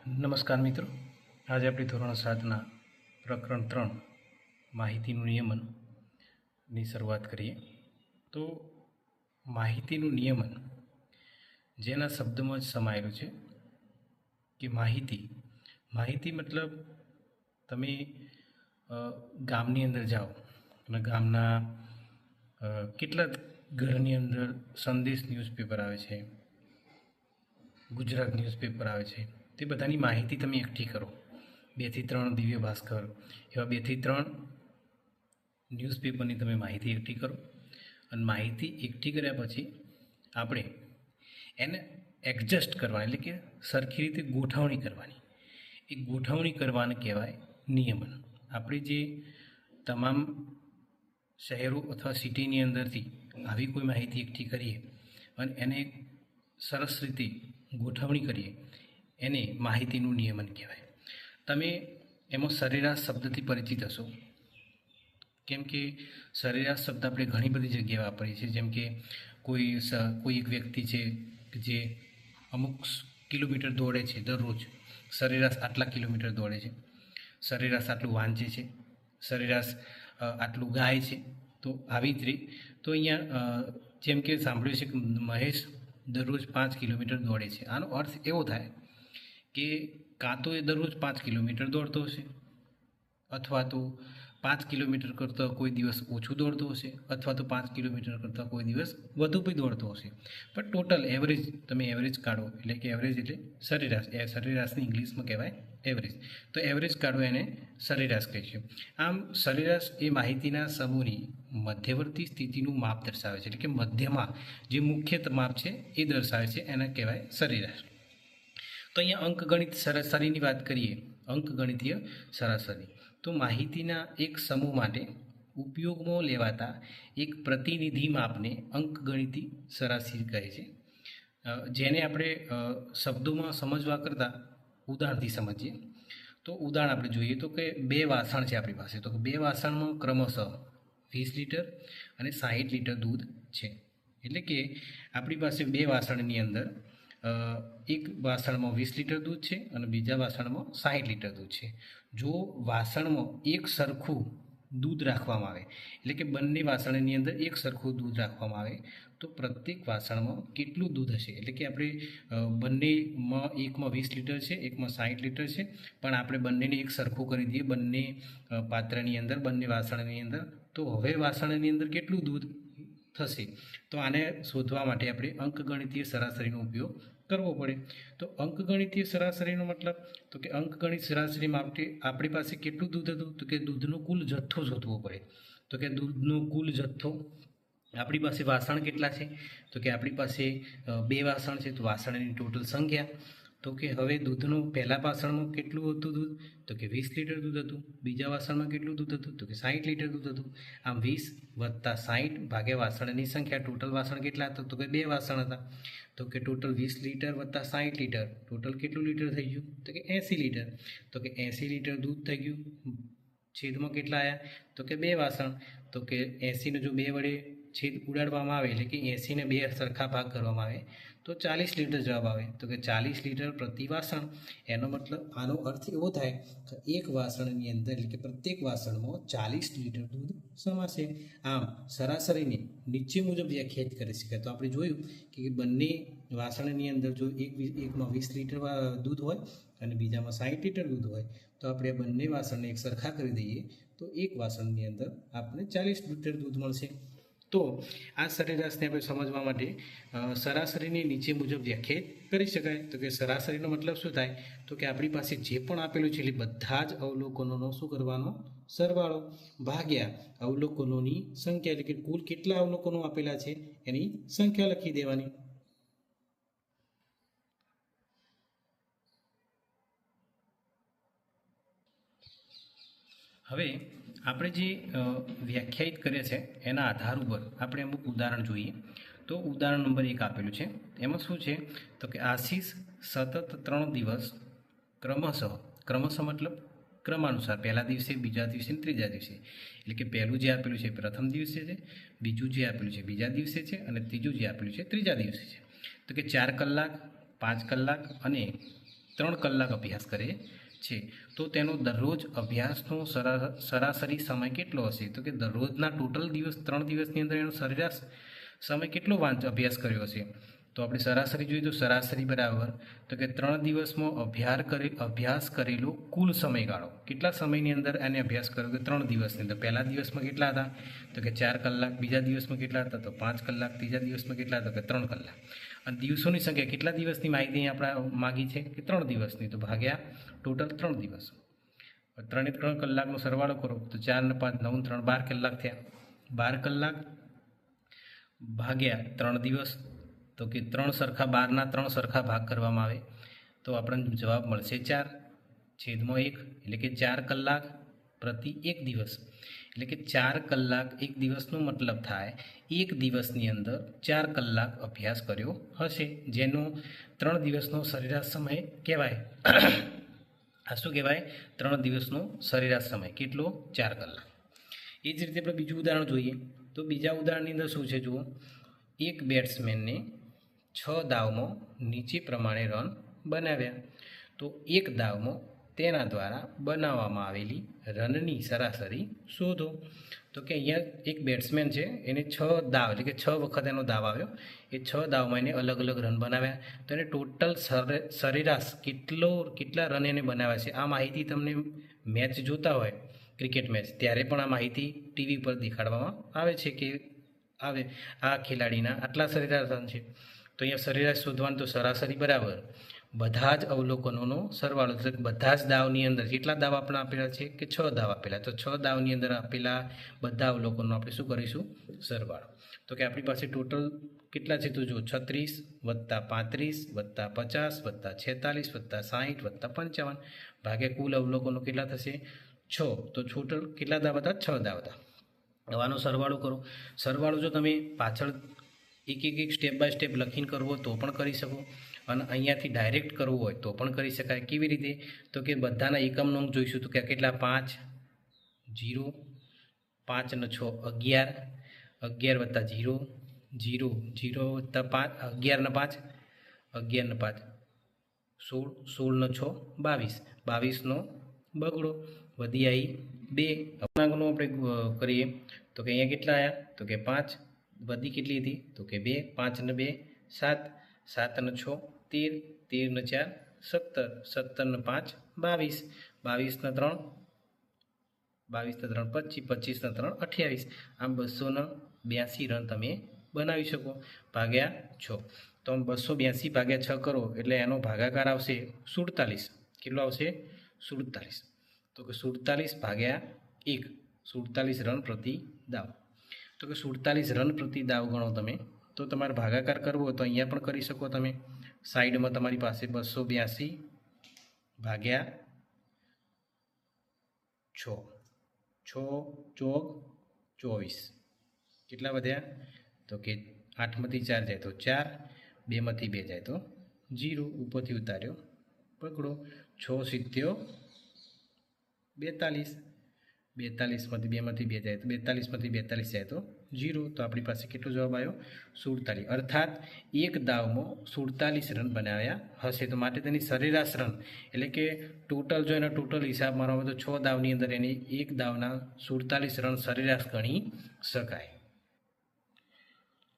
નમસ્કાર મિત્રો, આજે આપણે ધોરણ 7ના પ્રકરણ 3 માહિતીનું નિયમનની શરૂઆત કરીએ. તો માહિતીનું નિયમન જેના શબ્દમાં જ સમાયેલું છે કે માહિતી મતલબ તમે ગામની અંદર જાઓ અને ગામના કેટલાક ઘરની અંદર સંદેશ ન્યૂઝપેપર આવે છે, ગુજરાત ન્યૂઝપેપર આવે છે, તે બધાની માહિતી તમે એકઠી કરો. 2 થી 3 દિવ્ય ભાસ્કર એવા 2 થી 3 ન્યૂઝપેપરની તમે માહિતી એકઠી કરો અને માહિતી એકઠી કર્યા પછી આપણે એને એડજસ્ટ કરવાની, એટલે કે સરખી રીતે ગોઠવણી કરવાની. એ ગોઠવણી કરવાને કહેવાય નિયમન. આપણે જે તમામ શહેરો અથવા સિટીની અંદરથી આવી કોઈ માહિતી એકઠી કરીએ અને એને સરસ રીતે ગોઠવણી કરીએ, એને માહિતીનું નિયમન કહેવાય. તમે એમાં સરેરાશ શબ્દથી પરિચિત હશો, કેમ કે સરેરાશ શબ્દ આપણે ઘણી બધી જગ્યાએ વાપરીએ છીએ. જેમ કે કોઈ એક વ્યક્તિ છે કે જે અમુક કિલોમીટર દોડે છે, દરરોજ સરેરાશ આટલા કિલોમીટર દોડે છે, સરેરાશ આટલું વાંચે છે, સરેરાશ આટલું ગાય છે. તો આવી જ રીતે તો અહીંયા જેમ કે સાંભળ્યું છે કે મહેશ દરરોજ 5 કિલોમીટર દોડે છે. આનો અર્થ એવો થાય કે કાં તો એ દરરોજ 5 કિલોમીટર દોડતો હશે, અથવા તો 5 કિલોમીટર કરતાં કોઈ દિવસ ઓછું દોડતો હશે, અથવા તો 5 કિલોમીટર કરતાં કોઈ દિવસ વધુ બી દોડતો હશે. પણ ટોટલ એવરેજ, તમે એવરેજ કાઢો, એટલે કે એવરેજ એટલે સરેરાશ. સરેરાશની ઇંગ્લિશમાં કહેવાય એવરેજ. તો એવરેજ કાઢો એને સરેરાશ કહીશું. આમ સરેરાશ એ માહિતીના સમૂહની મધ્યવર્તી સ્થિતિનું માપ દર્શાવે છે, એટલે કે મધ્યમાં જે મુખ્ય માપ છે એ દર્શાવે છે, એને કહેવાય સરેરાશ. તો અહીંયા અંકગણિત સરાસરીની વાત કરીએ, અંકગણિતીય સરાસરી. તો માહિતીના એક સમૂહ માટે ઉપયોગમાં લેવાતા એક પ્રતિનિધિ માપને અંકગણિતી સરાસરી કહે છે. જેને આપણે શબ્દોમાં સમજવા કરતાં ઉદાહરણથી સમજીએ. તો ઉદાહરણ આપણે જોઈએ તો કે 2 વાસણ છે આપણી પાસે. તો 2 વાસણમાં ક્રમશઃ 20 લીટર અને 60 લીટર દૂધ છે. એટલે કે આપણી પાસે 2 વાસણની અંદર એક વાસણમાં 20 લીટર દૂધ છે અને બીજા વાસણમાં 60 લીટર દૂધ છે. જો વાસણમાં એક સરખું દૂધ રાખવામાં આવે, એટલે કે બંને વાસણની અંદર એક સરખું દૂધ રાખવામાં આવે, તો પ્રત્યેક વાસણમાં કેટલું દૂધ હશે? એટલે કે આપણે બંનેમાં, એકમાં 20 લીટર છે, એકમાં 60 લીટર છે, પણ આપણે બંનેને એક સરખું કરી દઈએ બંને પાત્રની અંદર, બંને વાસણની અંદર, તો હવે વાસણની અંદર કેટલું દૂધ થશે? તો આને શોધવા માટે આપણે અંકગણિતીય સરાસરીનો ઉપયોગ કરવો પડે. તો અંકગણિતીય સરાસરીનો મતલબ તો કે અંકગણિત સરાસરી માટે આપણી પાસે કેટલું દૂધ હતું? તો કે દૂધનો કુલ જથ્થો શોધવો પડે. તો કે દૂધનો કુલ જથ્થો, આપણી પાસે વાસણ કેટલા છે? તો કે આપણી પાસે 2 વાસણ છે, તો વાસણની ટોટલ સંખ્યા. તો કે હવે દૂધનું પહેલા વાસણમાં કેટલું હતું દૂધ? તો કે 20 લીટર દૂધ હતું. બીજા વાસણમાં કેટલું દૂધ હતું? તો કે 60 લીટર દૂધ હતું. આમ 20 + 60 ભાગ્યા વાસણની સંખ્યા. ટોટલ વાસણ કેટલા હતા? તો કે 2 વાસણ હતા. તો કે ટોટલ 20 લીટર + 60 લીટર, ટોટલ કેટલું લીટર થઈ ગયું? તો કે 80 લીટર. તો કે 80 લીટર દૂધ થઈ ગયું. છેદમાં કેટલા આવ્યા? તો કે 2 વાસણ. તો કે 80 ને જો 2 વડે છેદ ઉડાડવામાં આવે, એટલે કે 80 ને 2 સરખા ભાગ કરવામાં આવે, તો 40 લીટર જવાબ આવે. તો કે 40 લીટર પ્રતિ વાસણ. એનો મતલબ, આનો અર્થ એવો થાય કે એક વાસણની અંદર, એટલે કે પ્રત્યેક વાસણમાં 40 લીટર દૂધ સમાશે. આમ સરાસરીને નીચે મુજબ વ્યાખ્યાયિત કરી શકાય. તો આપણે જોયું કે બંને વાસણની અંદર જો એકમાં 20 લીટર દૂધ હોય અને બીજામાં 60 લીટર દૂધ હોય, તો આપણે બંને વાસણને એક સરખા કરી દઈએ, તો એક વાસણની અંદર આપણને 40 લીટર દૂધ મળશે. તો આ સરેરાશને આપણે સમજવા માટે સરાસરીને નીચે મુજબ વ્યાખ્યાયિત કરી શકાય. તો કે સરાસરીનો મતલબ શું થાય? તો કે આપણી પાસે જે પણ આપેલું છે, એટલે બધા જ અવલોકનોનો શું કરવાનો? સરવાળો ભાગ્યા અવલોકનોની સંખ્યા, એટલે કે કુલ કેટલા અવલોકનો આપેલા છે એની સંખ્યા લખી દેવાની. હવે આપણે જે વ્યાખ્યાયિત કરે છે એના આધાર ઉપર આપણે અમુક ઉદાહરણ જોઈએ. તો ઉદાહરણ નંબર 1 આપેલું છે. એમાં શું છે? તો કે આશીષ સતત 3 દિવસ ક્રમશઃ મતલબ ક્રમાનુસાર, પહેલા દિવસે, બીજા દિવસે અને ત્રીજા દિવસે, એટલે કે પહેલું જે આપેલું છે પ્રથમ દિવસે છે, બીજું જે આપેલું છે બીજા દિવસે છે, અને ત્રીજું જે આપેલું છે ત્રીજા દિવસે છે. તો કે 4 કલાક, 5 કલાક અને 3 કલાક અભ્યાસ કરે છે તો તેનો દરરોજ અભ્યાસનો સરાસરી સમય કેટલો હશે? તો કે દરરોજના ટોટલ દિવસ 3 દિવસની અંદર એનો સરેરાશ સમય કેટલો અભ્યાસ કર્યો હશે? તો આપણે સરાસરી જોઈએ તો સરાસરી બરાબર તો કે 3 દિવસમાં અભ્યાસ કરેલો કુલ સમયગાળો. કેટલા સમયની અંદર એને અભ્યાસ કર્યો? કે 3 દિવસની અંદર. પહેલા દિવસમાં કેટલા હતા? તો કે 4 કલાક. બીજા દિવસમાં કેટલા હતા? તો 5 કલાક. ત્રીજા દિવસમાં કેટલા હતા? કે 3 કલાક. અને દિવસોની સંખ્યા કેટલા દિવસની માહિતી આપણે માગી છે? કે 3 દિવસની. તો ભાગ્યા ટોટલ 3 દિવસ. 3 3 કલાકનો સરવાળો કરો તો 4 ને 5 9 3 12 કલાક થયા. 12 કલાક ભાગ્યા 3 દિવસ. તો કે 3 સરખા 12ના 3 સરખા ભાગ કરવામાં આવે તો આપણને જવાબ મળશે 4/1, એટલે કે 4 કલાક પ્રતિ 1 દિવસ. એટલે કે 4 કલાક એક દિવસનો મતલબ થાય 1 દિવસની અંદર 4 કલાક અભ્યાસ કર્યો હશે, જેનો 3 દિવસનો સરેરાશ સમય કહેવાય. આ શું કહેવાય? 3 દિવસનો સરેરાશ સમય કેટલો? 4 કલાક. એ જ રીતે આપણે બીજું ઉદાહરણ જોઈએ તો બીજા ઉદાહરણની અંદર શું છે જુઓ. એક બેટ્સમેનને 6 દાવમાં નીચે પ્રમાણે રન બનાવ્યા. તો એક દાવમાં તેના દ્વારા બનાવવામાં આવેલી રનની સરાસરી શોધો. તો કે અહીંયા એક બેટ્સમેન છે, એને 6 દાવ એટલે કે 6 વખત એનો દાવ આવ્યો. એ 6 દાવમાં એને અલગ અલગ રન બનાવ્યા. તો એને ટોટલ સરેરાશ કેટલા રન એને બનાવ્યા છે, આ માહિતી તમને મેચ જોતા હોય ક્રિકેટ મેચ ત્યારે પણ આ માહિતી ટીવી પર દેખાડવામાં આવે છે કે આ ખેલાડીના આટલા સરેરાશ રન છે. તો અહીંયા સરેરાશ શોધવાનું તો સરાસરી બરાબર બધા જ અવલોકનોનો સરવાળો. એટલે બધા જ દાવની અંદર કેટલા દાવ આપણે આપેલા છે? કે 6 દાવ આપેલા. તો 6 દાવની અંદર આપેલા બધા અવલોકનો આપણે શું કરીશું? સરવાળો. તો કે આપણી પાસે ટોટલ કેટલા છે? તો જો 36 + 35 + 50 + 46 + 60 + 55 ભાગ્યા કુલ અવલોકનો કેટલા થશે? 6. તો ટોટલ કેટલા દાવ હતા? 6 દાવ હતા. આનો સરવાળો કરો. સરવાળો જો તમે પાછળ એક સ્ટેપ બાય સ્ટેપ લખીને કરવો તો પણ કરી શકો, અને અહીંયાથી ડાયરેક્ટ કરવું હોય તો પણ કરી શકાય. કેવી રીતે? તો કે બધાના એકમ નંગ જોઈશું. તો કે કેટલા? 5 0 5 ને 6 11 11 + 0 0 0 + 5 11 ને 5 11 ને 5 16 16 ને 6 22 22 નો બગડો વધી આવી 2. અપૂર્ણાંકનો આપણે કરીએ તો કે અહીંયા કેટલા આવ્યા? તો કે 5 વધી કેટલી હતી? તો કે 2 5 ને 2 7 7 ને 6 13 13 ને 4 17 17 ને 5 22 22 ને 3 22 ને 3 25 25 ને 3 28. આમ 282 રન તમે બનાવી શકો ભાગ્યા 6. તો આમ 282 ભાગ્યા 6 કરો એટલે એનો ભાગાકાર આવશે 47. કેટલો આવશે? 47. તો કે 47 ભાગ્યા 1 47 રન પ્રતિ દાવ. તો કે 47 રન પ્રતિ દાવ ગણો તમે તો તમારે ભાગાકાર કરવો તો અહીંયા પણ કરી શકો તમે. સાઈડમાં તમારી પાસે 282 ભાગ્યા 6 6 ચોક 24 કેટલા વધ્યા? તો કે 8માંથી 4 જાય તો 4, 2માંથી 2 જાય તો 0, ઉપરથી ઉતાર્યો પકડો. 6 7 42 42માંથી 2માંથી 2 જાય તો 42માંથી 42 જાય તો 0. તો આપણી પાસે કેટલો જવાબ આવ્યો? 47. અર્થાત એક દાવમાં 47 રન બનાવ્યા હશે. તો માટે તેની સરેરાશ રન એટલે કે ટોટલ જો એના ટોટલ હિસાબ મારવામાં તો 6 દાવની અંદર એની એક દાવના 47 રન સરેરાશ ગણી શકાય.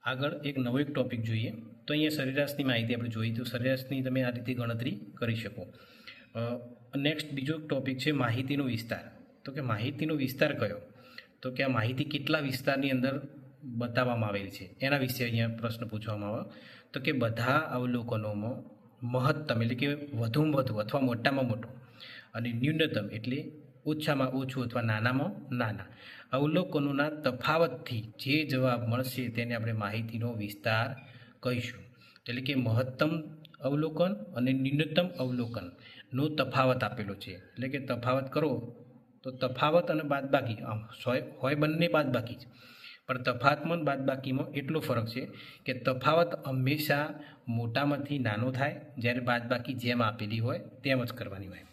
આગળ એક નવો ટોપિક જોઈએ તો અહીંયા સરેરાશની માહિતી આપણે જોઈએ તો સરેરાશની તમે આ રીતે ગણતરી કરી શકો. નેક્સ્ટ બીજો ટોપિક છે માહિતીનો વિસ્તાર. તો કે માહિતીનો વિસ્તાર કયો? તો કે આ માહિતી કેટલા વિસ્તારની અંદર બતાવવામાં આવેલી છે એના વિશે અહીંયા પ્રશ્ન પૂછવામાં આવે. તો કે બધા અવલોકનોમાં મહત્તમ એટલે કે વધુમાં વધુ અથવા મોટામાં મોટું અને ન્યૂનતમ એટલે ઓછામાં ઓછું અથવા નાનામાં નાના અવલોકનોના તફાવતથી જે જવાબ મળશે તેને આપણે માહિતીનો વિસ્તાર કહીશું. એટલે કે મહત્તમ અવલોકન અને ન્યૂનતમ અવલોકનનો તફાવત આપેલો છે. એટલે કે તફાવત કરો તો તફાવત અને બાદબાકી હોય બંને બાદબાકી જ, પણ તફાવતમાં બાદબાકીમાં એટલો ફરક છે કે તફાવત હંમેશા મોટામાંથી નાનો થાય, જ્યારે બાદબાકી જેમ આપેલી હોય તેમ જ કરવાની હોય.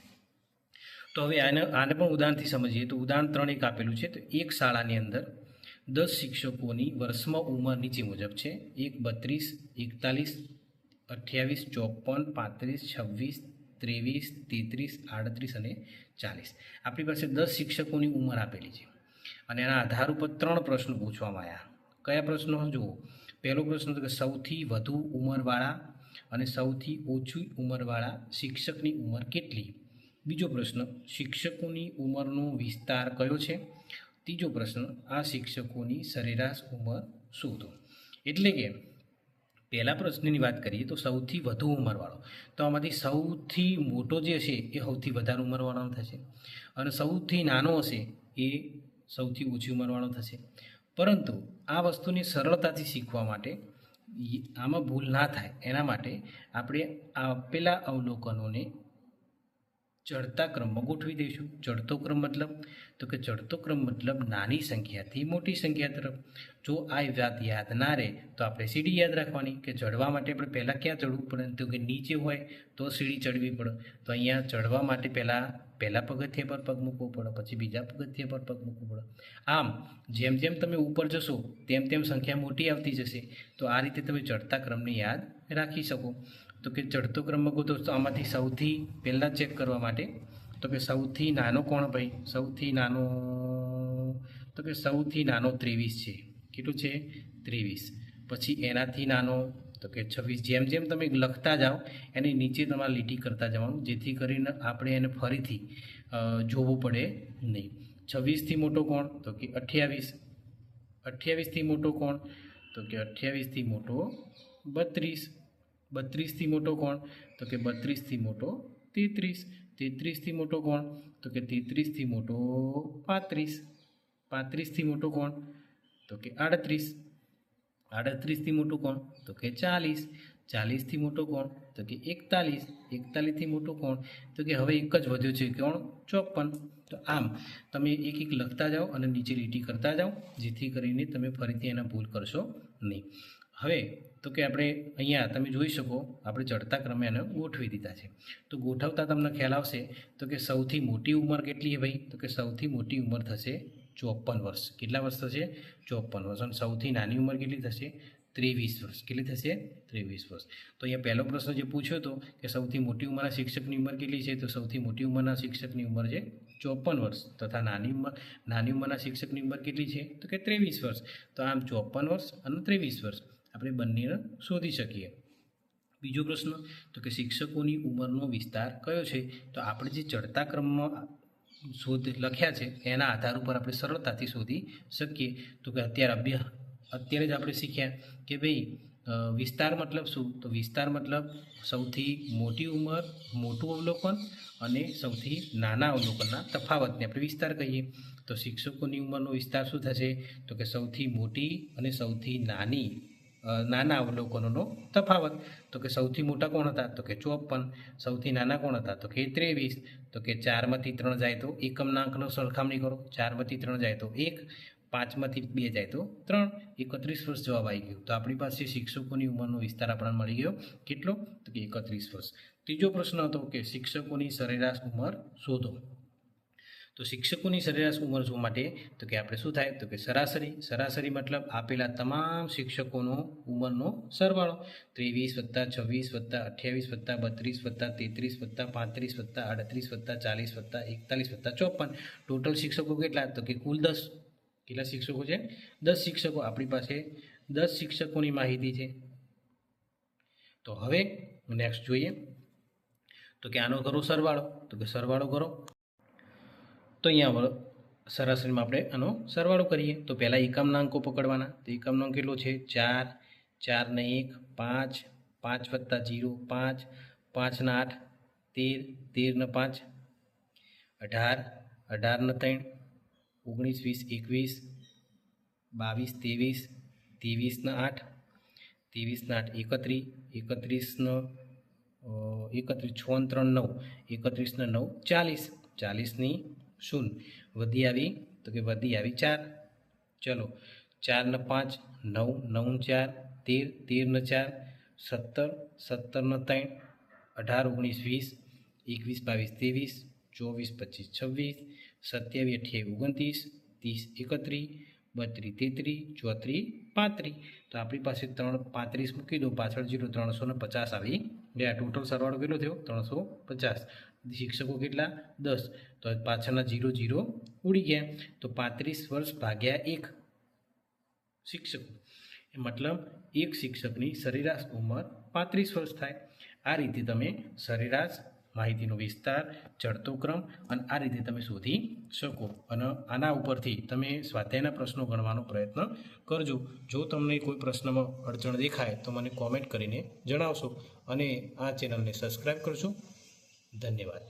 તો હવે આને પણ ઉદાહરણથી સમજીએ તો ઉદાહરણ 3 એક આપેલું છે. તો એક શાળાની અંદર 10 શિક્ષકોની વર્ષમાં ઉંમર નીચે મુજબ છે. 1 32 41 28 54 35 26 23, 33, 38 અને 40. આપણી પાસે 10 શિક્ષકોની ઉંમર આપેલી છે અને એના આધાર ઉપર 3 પ્રશ્નો પૂછવામાં આવ્યા. કયા પ્રશ્નો જુઓ? પહેલો પ્રશ્ન તો કે સૌથી વધુ ઉંમરવાળા અને સૌથી ઓછી ઉંમરવાળા શિક્ષકની ઉંમર કેટલી? બીજો પ્રશ્ન, શિક્ષકોની ઉંમરનો વિસ્તાર કયો છે? ત્રીજો પ્રશ્ન, આ શિક્ષકોની સરેરાશ ઉંમર શોધો. એટલે કે પહેલા પ્રશ્નની વાત કરીએ તો સૌથી વધુ ઉંમરવાળો, તો આમાંથી સૌથી મોટો જે હશે એ સૌથી વધારે ઉંમરવાળાનો થશે અને સૌથી નાનો હશે એ સૌથી ઓછી ઉંમરવાળો થશે. પરંતુ આ વસ્તુને સરળતાથી શીખવા માટે આમાં ભૂલ ના થાય એના માટે આપણે આપેલા અવલોકનોને ચડતા ક્રમમાં ગોઠવી દઈશું. ચડતો ક્રમ મતલબ તો કે ચડતો ક્રમ મતલબ નાની સંખ્યાથી મોટી સંખ્યા તરફ. જો આ વાત યાદ ના રહે તો આપણે સીડી યાદ રાખવાની કે ચડવા માટે આપણે પહેલાં ક્યાં ચડવું પડે? તો કે નીચે હોય તો સીડી ચડવી પડે. તો અહીંયા ચડવા માટે પહેલાં પગથિયા પર પગ મૂકવો પડે, પછી બીજા પગથિયા પર પગ મૂકવો પડે. આમ જેમ જેમ તમે ઉપર જશો તેમ તેમ સંખ્યા મોટી આવતી જશે. તો આ રીતે તમે ચડતા ક્રમને યાદ રાખી શકો. તો કે ચડતો ક્રમમાં ગોતો તો આમાંથી સૌથી પહેલાં ચેક કરવા માટે તો કે સૌથી નાનો કોણ ભાઈ? સૌથી નાનો તો કે સૌથી નાનો 23 છે. કેટલું છે? 23. પછી એનાથી નાનો તો કે 26. જેમ જેમ તમે લખતા જાઓ એની નીચે તમારે લીટી કરતા જવાનું, જેથી કરીને આપણે એને ફરીથી જોવું પડે નહીં. 26થી મોટો કોણ? તો કે 28. 28થી મોટો કોણ? તો કે 28થી મોટો 32. 32થી મોટો કોણ? તો કે 32થી મોટો 33. 33થી મોટો કોણ? તો કે 33થી મોટો 35. 35થી મોટો કોણ? તો કે 38. 38થી મોટો કોણ? તો કે 40. 40થી મોટો કોણ? તો કે 41. 41થી મોટો કોણ? તો કે હવે એક જ વધ્યો છે કોણ? 54. તો આમ તમે એક એક લખતા જાઓ અને નીચે લીટી કરતા જાઓ, જેથી કરીને તમે ફરીથી એના ભૂલ કરશો નહીં. હવે તો કે આપણે અહીંયા તમે જોઈ શકો આપણે ચડતા ક્રમે એને ગોઠવી દીધા છે. તો ગોઠવતા તમને ખ્યાલ આવશે તો કે સૌથી મોટી ઉંમર કેટલી છે ભાઈ? તો કે સૌથી મોટી ઉંમર થશે 54 વર્ષ. કેટલા વર્ષ થશે? 54 વર્ષ. અને સૌથી નાની ઉંમર કેટલી થશે? 23 વર્ષ. કેટલી થશે? 23 વર્ષ. તો અહીંયા પહેલો પ્રશ્ન જે પૂછ્યો હતો કે સૌથી મોટી ઉંમરના શિક્ષકની ઉંમર કેટલી છે? તો સૌથી મોટી ઉંમરના શિક્ષકની ઉંમર છે 54 વર્ષ તથા નાની ઉંમરના શિક્ષકની ઉંમર કેટલી છે? તો કે 23 વર્ષ. તો આમ 54 વર્ષ અને 23 વર્ષ આપણે બંનેને શોધી શકીએ. બીજો પ્રશ્ન તો કે શિક્ષકોની ઉંમરનો વિસ્તાર કયો છે? તો આપણે જે ચડતા ક્રમમાં લખ્યા છે એના આધાર ઉપર આપણે સરળતાથી શોધી શકીએ. તો કે અત્યારે જ આપણે શીખ્યા કે ભાઈ વિસ્તાર મતલબ શું? તો વિસ્તાર મતલબ સૌથી મોટી ઉંમર, મોટું અવલોકન અને સૌથી નાના અવલોકનના તફાવતને આપણે વિસ્તાર કહીએ. તો શિક્ષકોની ઉંમરનો વિસ્તાર શું થશે? તો કે સૌથી મોટી અને સૌથી નાના અવલોકનોનો તફાવત. તો કે સૌથી મોટા કોણ હતા? તો કે 54. સૌથી નાના કોણ હતા? તો કે 23. તો કે 4માંથી 3 જાય તો એકમનાંકનો સરખામણી કરો. 4માંથી 3 જાય તો 1, 5માંથી 2 જાય તો 3. 31 વર્ષ જવાબ આવી ગયો. તો આપણી પાસે શિક્ષકોની ઉંમરનો વિસ્તાર આપણને મળી ગયો. કેટલો? તો કે 31 વર્ષ. ત્રીજો પ્રશ્ન હતો કે શિક્ષકોની સરેરાશ ઉંમર શોધો. તો શિક્ષકોની સરેરાશ ઉંમર જોવા માટે તો કે આપણે શું થાય? તો કે સરાસરી મતલબ આપેલા તમામ શિક્ષકોનો ઉંમરનો સરવાળો. 23 + 26 + 28 + 32 + 33 + 35 + 38 + 40 + 41 + 54. ટોટલ શિક્ષકો કેટલા? તો કે કુલ 10. કેટલા શિક્ષકો છે? 10 શિક્ષકો. આપણી પાસે 10 શિક્ષકોની માહિતી છે. તો હવે નેક્સ્ટ જોઈએ તો કે આનો કરો સરવાળો. તો કે સરવાળો કરો તો અહીંયા સરાસરીમાં આપણે આનો સરવાળો કરીએ. તો પહેલાં એકમનાંકો પકડવાના. તો એકમનાંક કેટલો છે? 4, 4 ને 1 5, 5 + 0 5, 5 ને 8 13, 13 ને 5 18, 18 ને 3 19, 20 21 22 23 ને 8 23 ને 8 31, 31 ને 31 6 3 9 31 ને 9 40, 40 ની 0 વધી આવી તો કે વધી આવી 4. ચલો 4 ને 5 9, 9 ને 4 13, 13 ને 4 17, 17 ને 3 18 19 20 21 22 23 24 25 26 27 28 29 30 31 32, 33, 34, 35. તો આપણી પાસે 35 મૂકી દો, પાછળ 0, 350 આવી ગયા. ટોટલ સરવાળો કેટલો થયો? 350. શિક્ષકો કેટલા? 10. તો પાછળના 0 0 ઉડી ગયા. તો 35 વર્ષ ભાગ્યા 1 શિક્ષકો, મતલબ એક શિક્ષકની સરેરાશ ઉંમર 35 વર્ષ થાય. આ રીતે તમે સરેરાશ, માહિતીનો વિસ્તાર, ચડતો ક્રમ અને આ રીતે તમે શોધી શકો. અને આના ઉપરથી તમે સ્વાધ્યાયના પ્રશ્નો ગણવાનો પ્રયત્ન કરજો. જો તમને કોઈ પ્રશ્નમાં અડચણ દેખાય તો મને કોમેન્ટ કરીને જણાવશો અને આ ચેનલને સબસ્ક્રાઈબ કરશો. ધન્યવાદ.